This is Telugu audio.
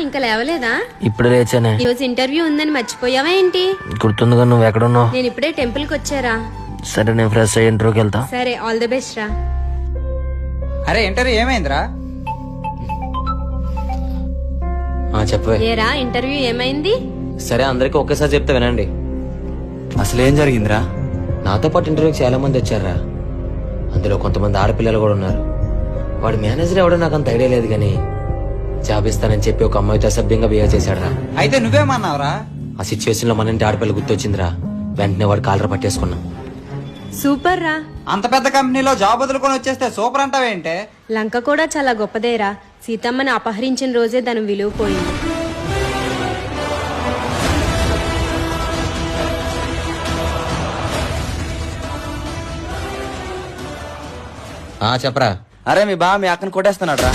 ఇంకా లేవలేదా? ఇప్పుడు లేచానే. ఈ రోజు ఇంటర్వ్యూ ఉందని మర్చిపోయావా ఏంటి? గుర్తుందిగా, నువ్వు ఎక్కడున్నావు? నేను ఇప్పుడే టెంపుల్ కి వచ్చారా. సరే, నేను ఫ్రెష్ అయ్యి ఇంటర్వ్యూకి వెళ్తా. సరే, ఆల్ ది బెస్ట్ రా. అరే ఇంటర్వ్యూ ఏమైందిరా? చెప్పవే. ఏరా ఇంటర్వ్యూ ఏమైంది? సరే, అందరికి ఒకేసారి చెప్తే వినండి. అసలు ఏం జరిగిందిరా? నాతో పాటు ఇంటర్వ్యూకి చాలా మంది వచ్చారా. అందులో కొంతమంది ఆడపిల్లలు కూడా ఉన్నారు. వాడి మేనేజర్ ఎవడో నాకు అంత ఐడియా లేదు, కానీ జాబ్ ఇస్తానని చెప్పి ఒక అమ్మాయితో అసభ్యంగా బిహేవ్ చేశాడరా. అయితే నువ్వేమన్నావురా? ఆ సిచ్యువేషన్ లో మన ఇంటి ఆడపిల్ల గుర్తొచ్చిందిరా. వెంటనే వాడు కాలర్ పట్టేసుకున్నాం. సూపర్ రా. అంత పెద్ద కంపెనీలో జాబ్ వదులుకొని వచ్చేస్తే సూపర్ అంటావేంటే? లంక కూడా చాలా గొప్పదేరా. సీతమ్మని అపహరించిన రోజే దాని విలువ పోయింది. చెప్పరా. అరే మీ బా మీ అక్కని కొట్టేస్తున్నాడు రా.